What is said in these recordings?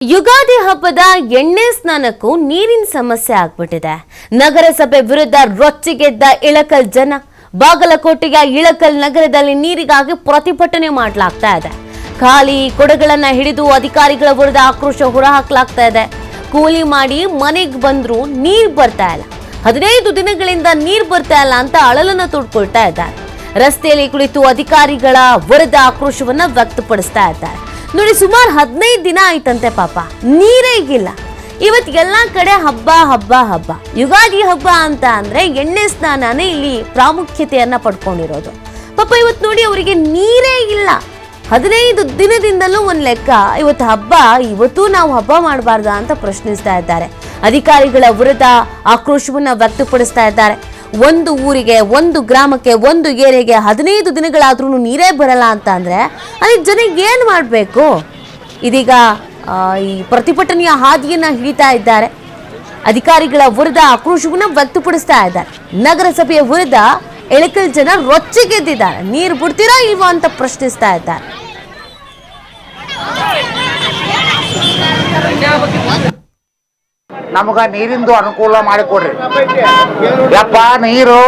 ಯುಗಾದಿ ಹಬ್ಬದ ಎಣ್ಣೆ ಸ್ನಾನಕ್ಕೂ ನೀರಿನ ಸಮಸ್ಯೆ ಆಗ್ಬಿಟ್ಟಿದೆ. ನಗರಸಭೆ ವಿರುದ್ಧ ರೊಚ್ಚಿಗೆದ್ದ ಇಳಕಲ್ ಜನ. ಬಾಗಲಕೋಟೆಯ ಇಳಕಲ್ ನಗರದಲ್ಲಿ ನೀರಿಗಾಗಿ ಪ್ರತಿಭಟನೆ ಮಾಡಲಾಗ್ತಾ ಇದೆ. ಖಾಲಿ ಕೊಡಗಳನ್ನ ಹಿಡಿದು ಅಧಿಕಾರಿಗಳ ವಿರುದ್ಧ ಆಕ್ರೋಶ ಹೊರಹಾಕಲಾಗ್ತಾ ಇದೆ. ಕೂಲಿ ಮಾಡಿ ಮನೆಗೆ ಬಂದ್ರು ನೀರು ಬರ್ತಾ ಇಲ್ಲ. 15 ದಿನಗಳಿಂದ ನೀರು ಬರ್ತಾ ಇಲ್ಲ ಅಂತ ಅಳಲನ್ನ ತೋಡ್ಕೊಳ್ತಾ ಇದ್ದಾರೆ. ರಸ್ತೆಯಲ್ಲಿ ಕುಳಿತು ಅಧಿಕಾರಿಗಳ ವಿರುದ್ಧ ಆಕ್ರೋಶವನ್ನ ವ್ಯಕ್ತಪಡಿಸ್ತಾ ಇದ್ದಾರೆ. ನೋಡಿ, ಸುಮಾರು 15 ದಿನ ಆಯ್ತಂತೆ ಪಾಪ, ನೀರೇ ಈಗಿಲ್ಲ. ಇವತ್ತು ಎಲ್ಲಾ ಕಡೆ ಹಬ್ಬ ಹಬ್ಬ ಹಬ್ಬ. ಯುಗಾದಿ ಹಬ್ಬ ಅಂತ ಅಂದ್ರೆ ಎಣ್ಣೆ ಸ್ನಾನನೇ ಇಲ್ಲಿ ಪ್ರಾಮುಖ್ಯತೆಯನ್ನ ಪಡ್ಕೊಂಡಿರೋದು. ಪಾಪ ಇವತ್ತು ನೋಡಿ, ಅವರಿಗೆ ನೀರೇ ಇಲ್ಲ. 15 ದಿನದಿಂದಲೂ ಒಂದ್ ಲೆಕ್ಕ. ಇವತ್ತು ಹಬ್ಬ, ಇವತ್ತು ನಾವು ಹಬ್ಬ ಮಾಡಬಾರ್ದಾ ಅಂತ ಪ್ರಶ್ನಿಸ್ತಾ ಇದ್ದಾರೆ. ಅಧಿಕಾರಿಗಳ ವಿರುದ್ಧ ಆಕ್ರೋಶವನ್ನ ವ್ಯಕ್ತಪಡಿಸ್ತಾ ಇದ್ದಾರೆ. ಒಂದು ಊರಿಗೆ, ಒಂದು ಗ್ರಾಮಕ್ಕೆ, ಒಂದು ಏರಿಯಾಗೆ 15 ದಿನಗಳಾದ್ರೂ ನೀರೇ ಬರಲ್ಲ ಅಂತ ಅಂದ್ರೆ ಅಲ್ಲಿ ಜನ ಏನ್ ಮಾಡಬೇಕು? ಇದೀಗ ಈ ಪ್ರತಿಭಟನೆಯ ಹಾದಿಯನ್ನ ಹಿಡಿತಾ ಇದ್ದಾರೆ. ಅಧಿಕಾರಿಗಳ ವಿರುದ್ಧ ಆಕ್ರೋಶವನ್ನ ವ್ಯಕ್ತಪಡಿಸ್ತಾ ಇದ್ದಾರೆ. ನಗರಸಭೆಯ ವಿರುದ್ಧ ಇಳಕಲ್ ಜನ ರೊಚ್ಚಿಗೆದ್ದಿದ್ದಾರೆ. ನೀರು ಬಿಡ್ತೀರಾ ಇಲ್ವಾ ಅಂತ ಪ್ರಶ್ನಿಸ್ತಾ ಇದ್ದಾರೆ. ನಮಗ ನೀರಿಂದು ಅನುಕೂಲ ಮಾಡಿಕೊಡ್ರಿ ಯಪ್ಪ. ನೀರು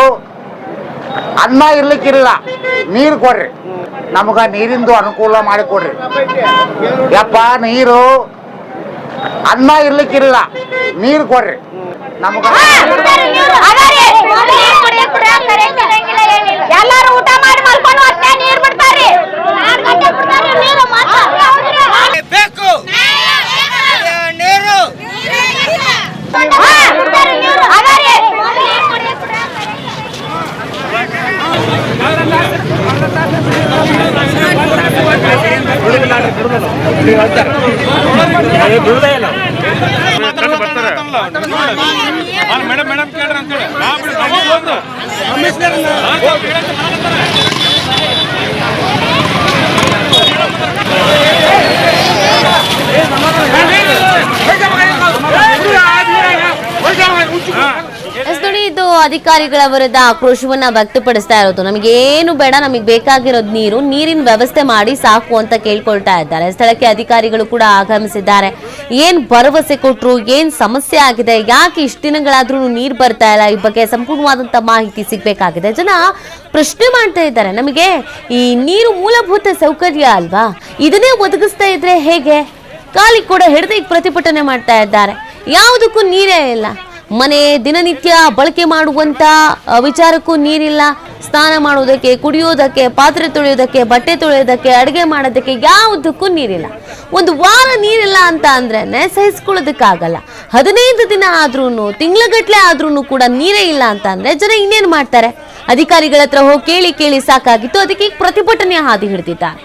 ಅನ್ನ ಇರ್ಲಿಕ್ಕಿಲ್ಲ, ನೀರು ಕೊಡ್ರಿ. ನಮಗ ನೀರಿಂದು ಅನುಕೂಲ ಮಾಡಿಕೊಡ್ರಿ ಯಪ್ಪ. ನೀರು ಅನ್ನ ಇರ್ಲಿಕ್ಕಿಲ್ಲ, ನೀರು ಕೊಡ್ರಿ. ನಮಗ ಎಲ್ಲರೂ ಊಟ ಮಾಡಿ ಮಲ್ಕೊಂಡು ಅಷ್ಟೇ ನೀರು ಬಿಡ್ತಾರೆ. ನೋಡಿ, ಇದು ಅಧಿಕಾರಿಗಳ ವಿರುದ್ಧ ಆಕ್ರೋಶವನ್ನ ವ್ಯಕ್ತಪಡಿಸ್ತಾ ಇರೋದು. ನಮಗೇನು ಬೇಡ, ನಮಗೆ ಬೇಕಾಗಿರೋದು ನೀರು, ನೀರಿನ ವ್ಯವಸ್ಥೆ ಮಾಡಿ ಸಾಕು ಅಂತ ಕೇಳ್ಕೊಳ್ತಾ ಇದ್ದಾರೆ. ಸ್ಥಳಕ್ಕೆ ಅಧಿಕಾರಿಗಳು ಕೂಡ ಆಗಮಿಸಿದ್ದಾರೆ. ಏನ್ ಭರವಸೆ ಕೊಟ್ರು, ಏನ್ ಸಮಸ್ಯೆ ಆಗಿದೆ, ಯಾಕೆ ಇಷ್ಟು ದಿನಗಳಾದ್ರೂ ನೀರು ಬರ್ತಾ ಇಲ್ಲ, ಈ ಬಗ್ಗೆ ಸಂಪೂರ್ಣವಾದಂತ ಮಾಹಿತಿ ಸಿಗ್ಬೇಕಾಗಿದೆ. ಜನ ಪ್ರಶ್ನೆ ಮಾಡ್ತಾ ಇದ್ದಾರೆ, ನಮಗೆ ಈ ನೀರು ಮೂಲಭೂತ ಸೌಕರ್ಯ ಅಲ್ವಾ, ಇದನ್ನೇ ಒದಗಿಸ್ತಾ ಇದ್ರೆ ಹೇಗೆ? ಖಾಲಿ ಕೂಡ ಹಿಡಿದು ಈಗ ಪ್ರತಿಭಟನೆ ಮಾಡ್ತಾ ಇದ್ದಾರೆ. ಯಾವುದಕ್ಕೂ ನೀರೇ ಇಲ್ಲ. ಮನೆ ದಿನನಿತ್ಯ ಬಳಕೆ ಮಾಡುವಂತ ವಿಚಾರಕ್ಕೂ ನೀರಿಲ್ಲ. ಸ್ನಾನ ಮಾಡೋದಕ್ಕೆ, ಕುಡಿಯೋದಕ್ಕೆ, ಪಾತ್ರೆ ತೊಳೆಯೋದಕ್ಕೆ, ಬಟ್ಟೆ ತೊಳೆಯೋದಕ್ಕೆ, ಅಡುಗೆ ಮಾಡೋದಕ್ಕೆ ಯಾವುದಕ್ಕೂ ನೀರಿಲ್ಲ. ಒಂದು ವಾರ ನೀರಿಲ್ಲ ಅಂತ ಅಂದ್ರೆ ಸಹಿಸ್ಕೊಳ್ಳೋದಕ್ಕಾಗಲ್ಲ. 15 ದಿನ ಆದ್ರೂ, ತಿಂಗಳಗಟ್ಲೆ ಆದ್ರೂ ಕೂಡ ನೀರೇ ಇಲ್ಲ ಅಂತ ಅಂದ್ರೆ ಜನ ಇನ್ನೇನು ಮಾಡ್ತಾರೆ? ಅಧಿಕಾರಿಗಳ ಹತ್ರ ಹೋಗಿ ಕೇಳಿ ಸಾಕಾಗಿತ್ತು. ಅದಕ್ಕೆ ಈಗ ಪ್ರತಿಭಟನೆಯ ಹಾದಿ ಹಿಡಿದಿದ್ದಾರೆ.